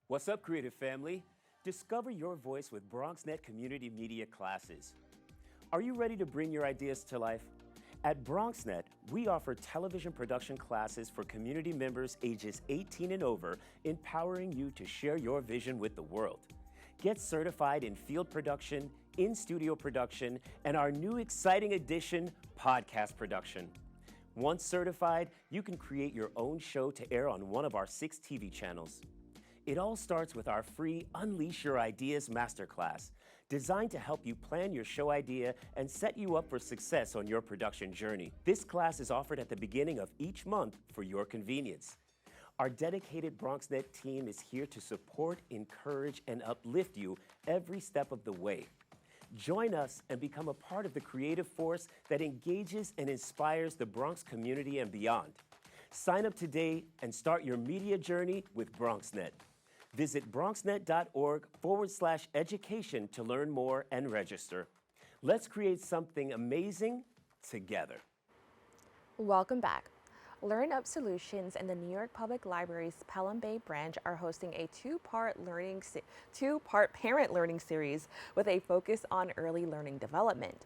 What's up, creative family? Discover your voice with BronxNet Community Media classes. Are you ready to bring your ideas to life? At BronxNet, we offer television production classes for community members ages 18 and over, empowering you to share your vision with the world. Get certified in field production, in-studio production, and our new exciting addition, podcast production. Once certified, you can create your own show to air on one of our 6 TV channels. It all starts with our free Unleash Your Ideas Masterclass,
designed to help you plan your show idea and set you up for success on your production journey. This class is offered at the beginning of each month for your convenience. Our dedicated BronxNet team is here to support, encourage, and uplift you every step of the way. Join us and become a part of the creative force that engages and inspires the Bronx community and beyond. Sign up today and start your media journey with BronxNet. Visit bronxnet.org/education to learn more and register. Let's create something amazing together.
Welcome back. LearnUP Solutions and the New York Public Library's Pelham Bay branch are hosting a two-part parent learning series with a focus on early learning development.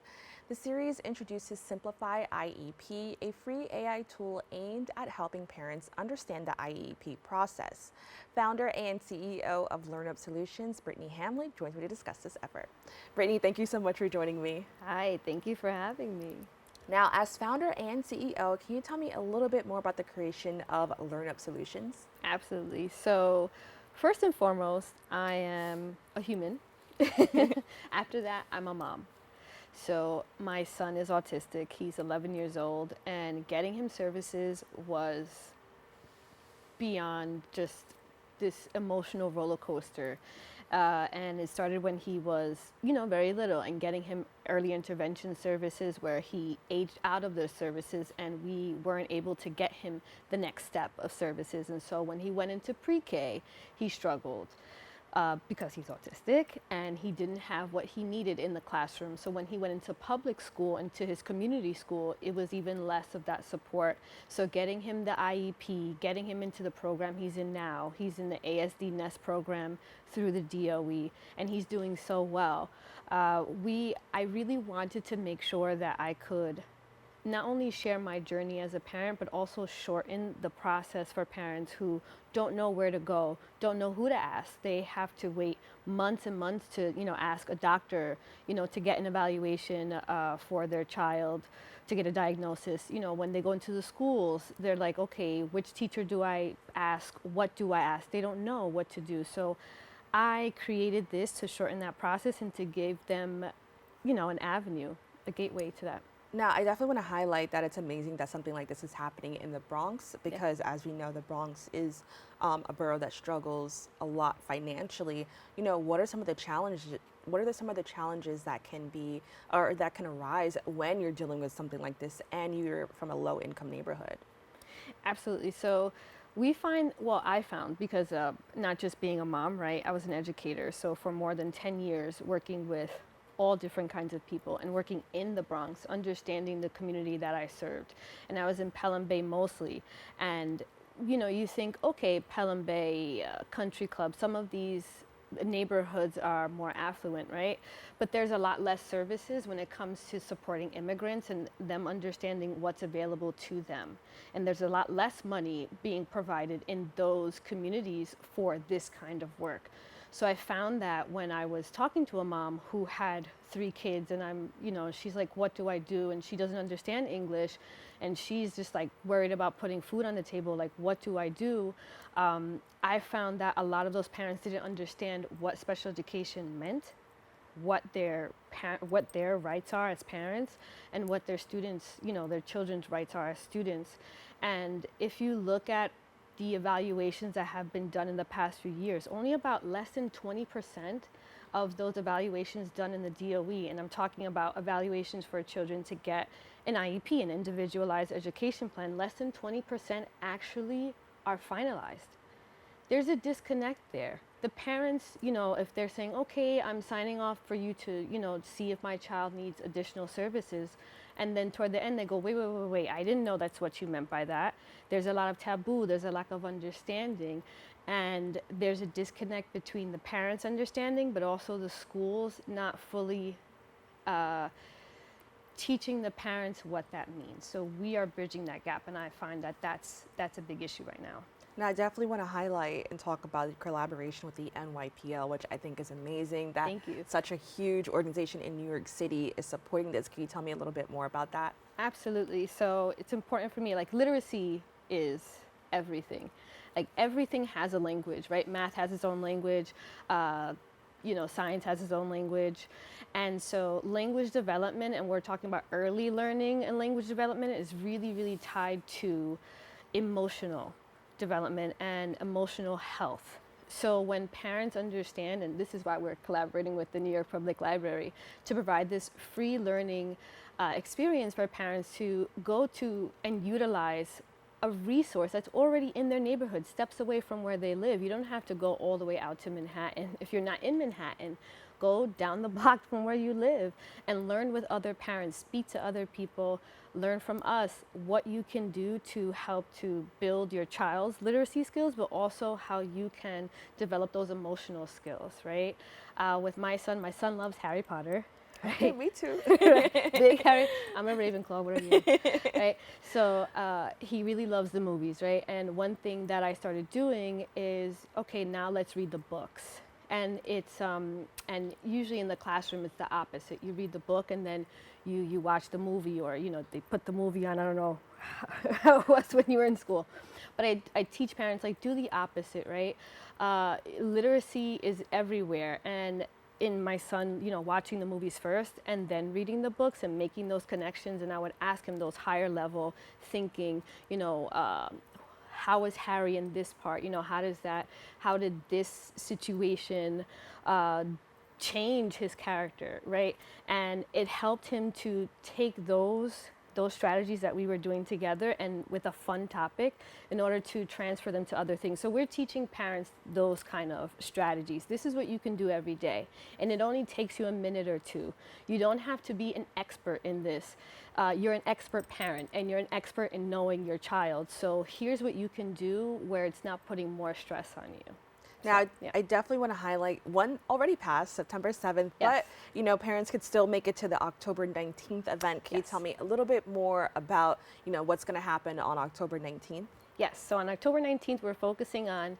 The series introduces Simplify IEP, a free AI tool aimed at helping parents understand the IEP process. Founder and CEO of LearnUP Solutions, Brittany Hamlett, joins me to discuss this effort. Brittany, thank you so much for joining me.
Hi, thank you for having me.
Now, as founder and CEO, can you tell me a little bit more about the creation of LearnUP Solutions?
Absolutely. So, first and foremost, I am a human. After that, I'm a mom. So, my son is autistic. He's 11 years old, and getting him services was beyond just this emotional roller coaster. And it started when he was, very little, and getting him early intervention services where he aged out of those services and we weren't able to get him the next step of services. And so when he went into pre-K, he struggled because he's autistic and he didn't have what he needed in the classroom. So when he went into public school, into his community school, it was even less of that support. So getting him the IEP, getting him into the program he's in now, he's in the ASD Nest program through the DOE, and he's doing so well. I really wanted to make sure that I could not only share my journey as a parent, but also shorten the process for parents who don't know where to go, don't know who to ask. They have to wait months and months to, ask a doctor, to get an evaluation for their child, to get a diagnosis. When they go into the schools, they're like, okay, which teacher do I ask? What do I ask? They don't know what to do. So I created this to shorten that process and to give them, an avenue, a gateway to that.
Now, I definitely want to highlight that it's amazing that something like this is happening in the Bronx because, as we know, the Bronx is a borough that struggles a lot financially. What are some of the challenges? What are some of the challenges that can be or that can arise when you're dealing with something like this and you're from a low-income neighborhood?
Absolutely. So I found, because not just being a mom, right? I was an educator, so for more than 10 years working with all different kinds of people and working in the Bronx, understanding the community that I served. And I was in Pelham Bay mostly. And, you think, okay, Pelham Bay, Country Club, some of these neighborhoods are more affluent, right? But there's a lot less services when it comes to supporting immigrants and them understanding what's available to them. And there's a lot less money being provided in those communities for this kind of work. So I found that when I was talking to a mom who had 3 kids and she's like, what do I do? And she doesn't understand English and she's just like worried about putting food on the table. Like, what do I do? I found that a lot of those parents didn't understand what special education meant, what their rights are as parents, and what their students, their children's rights are as students. And if you look at the evaluations that have been done in the past few years, only about less than 20% of those evaluations done in the DOE, and I'm talking about evaluations for children to get an IEP, an individualized education plan, less than 20% actually are finalized. There's a disconnect there. The parents, if they're saying, okay, I'm signing off for you to, see if my child needs additional services, and then toward the end they go, wait, I didn't know that's what you meant by that. There's a lot of taboo, there's a lack of understanding, and there's a disconnect between the parents' understanding, but also the schools not fully teaching the parents what that means. So we are bridging that gap, and I find that that's a big issue right now.
Now, I definitely want to highlight and talk about the collaboration with the NYPL, which I think is amazing. That
Thank you.
Such a huge organization in New York City is supporting this. Can you tell me a little bit more about that?
Absolutely. So it's important for me, like literacy is everything. Like everything has a language, right? Math has its own language. science has its own language. And so language development, and we're talking about early learning and language development, is really, really tied to emotional development and emotional health. So when parents understand, and this is why we're collaborating with the New York Public Library to provide this free learning experience for parents to go to and utilize a resource that's already in their neighborhood, steps away from where they live. You don't have to go all the way out to Manhattan. If you're not in Manhattan, go down the block from where you live and learn with other parents, speak to other people, learn from us what you can do to help to build your child's literacy skills, but also how you can develop those emotional skills, right? With my son loves Harry Potter. Right?
Me too.
Big Harry. I'm a Ravenclaw, whatever you want, right? So he really loves the movies, right? And one thing that I started doing is, okay, now let's read the books. And it's and usually in the classroom it's the opposite. You read the book and then you watch the movie, or they put the movie on. I don't know how it was when you were in school, but I teach parents, like, do the opposite, right? Literacy is everywhere, and in my son, watching the movies first and then reading the books and making those connections, and I would ask him those higher level thinking, how is Harry in this part? How did this situation change his character, right? And it helped him to take those strategies that we were doing together and with a fun topic in order to transfer them to other things. So we're teaching parents those kind of strategies. This is what you can do every day. And it only takes you a minute or two. You don't have to be an expert in this. You're an expert parent and you're an expert in knowing your child. So here's what you can do where it's not putting more stress on you.
Now,
yeah.
I definitely want to highlight one already passed, September 7th,
Yes.
but, parents could still make it to the October 19th event. Can you
Yes.
tell me a little bit more about, what's going to happen on October 19th?
Yes, so on October 19th, we're focusing on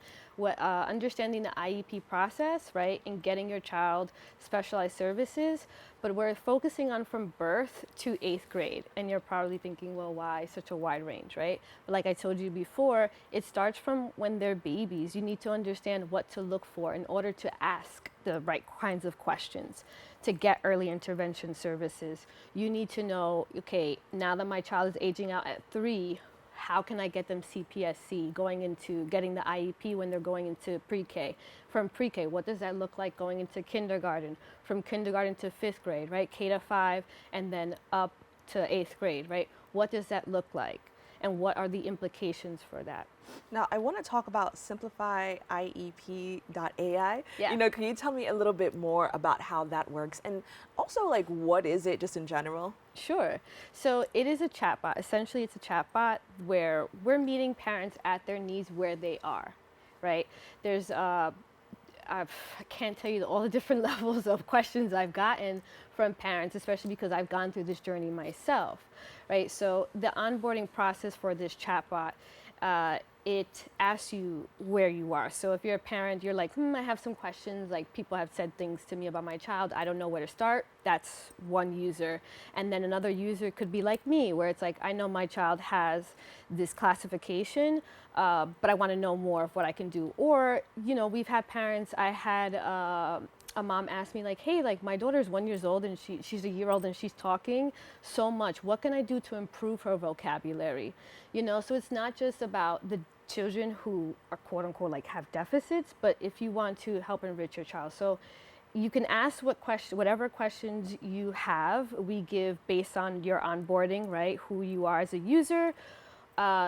understanding the IEP process, right, and getting your child specialized services, but we're focusing on from birth to 8th grade. And you're probably thinking, well, why such a wide range, right? But like I told you before, it starts from when they're babies. You need to understand what to look for in order to ask the right kinds of questions to get early intervention services. You need to know, okay, now that my child is aging out at 3, how can I get them CPSC, going into getting the IEP when they're going into pre-K? From pre-K, what does that look like going into kindergarten? From kindergarten to 5th grade, right? K to 5, and then up to 8th grade, right? What does that look like? And what are the implications for that?
Now, I want to talk about simplifyiep.ai.
Yeah.
Can you tell me a little bit more about how that works? And also, what is it just in general?
Sure. So it is a chatbot. Essentially, it's a chatbot where we're meeting parents at their needs where they are, right? There's I can't tell you all the different levels of questions I've gotten from parents, especially because I've gone through this journey myself, right? So the onboarding process for this chatbot, it asks you where you are. So if you're a parent, you're like, I have some questions, like people have said things to me about my child, I don't know where to start. That's one user. And then another user could be like me, where it's like, I know my child has this classification, but I want to know more of what I can do. Or, we've had parents, I had a mom ask me like, hey, like my daughter's 1 year old and she's a year old and she's talking so much. What can I do to improve her vocabulary? So it's not just about the children who are quote unquote like have deficits, but if you want to help enrich your child. So you can ask whatever questions you have, we give based on your onboarding, right? Who you are as a user,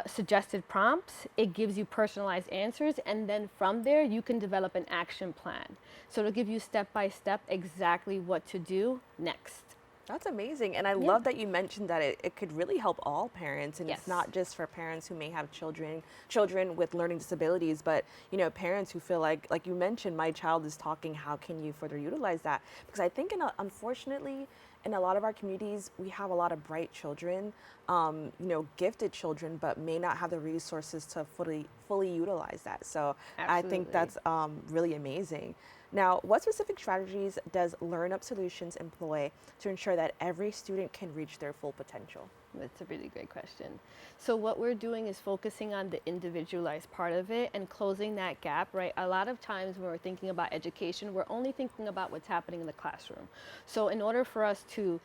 suggested prompts, it gives you personalized answers, and then from there you can develop an action plan. So it'll give you step by step exactly what to do next.
That's amazing. And I love that you mentioned that it could really help all parents. And
Yes.
it's not just for parents who may have children with learning disabilities, but, parents who feel like you mentioned, my child is talking, how can you further utilize that? Because I think unfortunately, in a lot of our communities, we have a lot of bright children, gifted children, but may not have the resources to fully utilize that. So I think that's really amazing. Now, what specific strategies does LearnUP Solutions employ to ensure that every student can reach their full potential?
That's a really great question. So what we're doing is focusing on the individualized part of it and closing that gap, right? A lot of times when we're thinking about education, we're only thinking about what's happening in the classroom. So in order for us to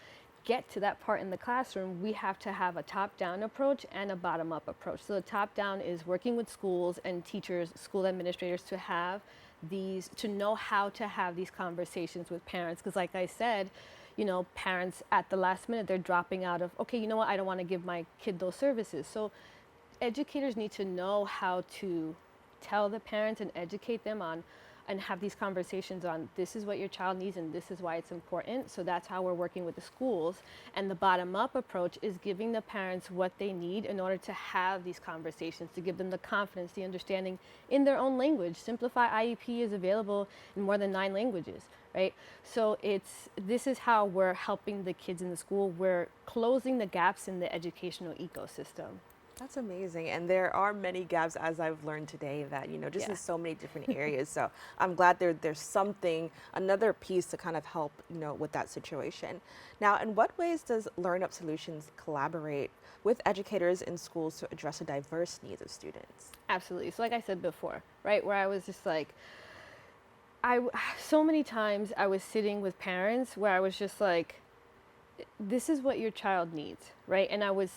get to that part in the classroom, we have to have a top-down approach and a bottom-up approach. So the top-down is working with schools and teachers, school administrators to have these, to know how to have these conversations with parents. Because like I said, you know, parents at the last minute, they're dropping out of, okay, you know what, I don't want to give my kid those services. So educators need to know how to tell the parents and educate them on and have these conversations on this is what your child needs and this is why it's important. So that's how we're working with the schools. And the bottom-up approach is giving the parents what they need in order to have these conversations, to give them the confidence, the understanding in their own language. Simplify IEP is available in more than 9 languages, right? So this is how we're helping the kids in the school. We're closing the gaps in the educational ecosystem.
That's amazing. And there are many gaps, as I've learned today, that, you know, just in so many different areas. So I'm glad there's something, another piece to kind of help, you know, with that situation. Now, in what ways does LearnUP Solutions collaborate with educators in schools to address the diverse needs of students?
Absolutely. So like I said before, right, where I was just like, so many times I was sitting with parents where I was just like, this is what your child needs, right? And I was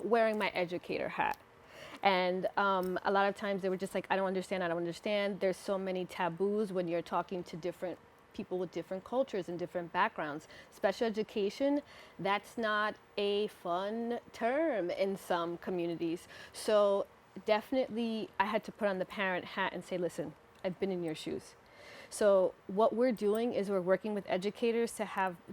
wearing my educator hat. And a lot of times they were just like, I don't understand. There's so many taboos when you're talking to different people with different cultures and different backgrounds. Special education, that's not a fun term in some communities. So definitely I had to put on the parent hat and say, listen, I've been in your shoes. So what we're doing is we're working with educators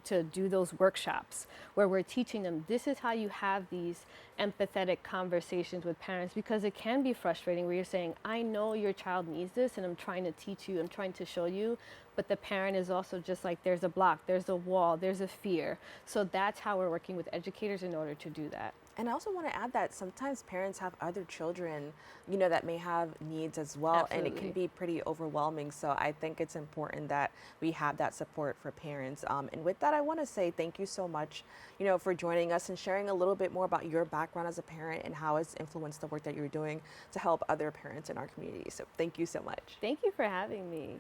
to do those workshops where we're teaching them this is how you have these empathetic conversations with parents, because it can be frustrating where you're saying, I know your child needs this and I'm trying to teach you, I'm trying to show you, but the parent is also just like, there's a block, there's a wall, there's a fear. So that's how we're working with educators in order to do that.
And I also want to add that sometimes parents have other children, you know, that may have needs as well.
Absolutely.
And it can be pretty overwhelming. So I think it's important that we have that support for parents. And with that, I want to say thank you so much, you know, for joining us and sharing a little bit more about your background as a parent and how it's influenced the work that you're doing to help other parents in our community. So thank you so much.
Thank you for having me.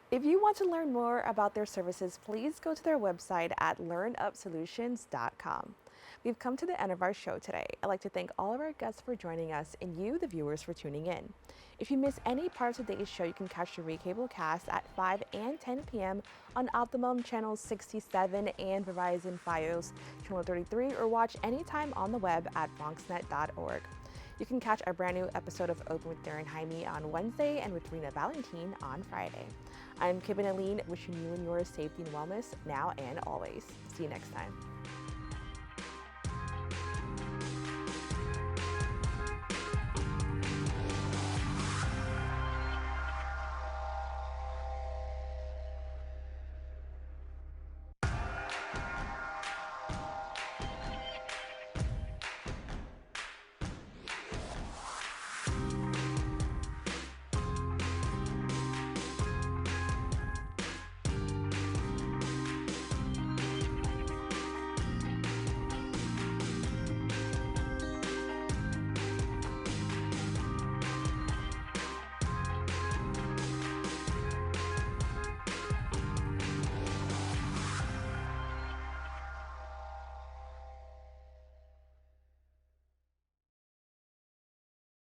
If you want to learn more about their services, please go to their website at LearnUpSolutions.com. We've come to the end of our show today. I'd like to thank all of our guests for joining us and you, the viewers, for tuning in. If you miss any part of today's show, you can catch the recable cast at 5 and 10 p.m. on Optimum Channel 67 and Verizon Fios Channel 33, or watch anytime on the web at BronxNet.org. You can catch our brand new episode of Open with Darren Jaime on Wednesday and with Rena Valentine on Friday. I'm Kibin Alleyne, wishing you and yours safety and wellness now and always. See you next time.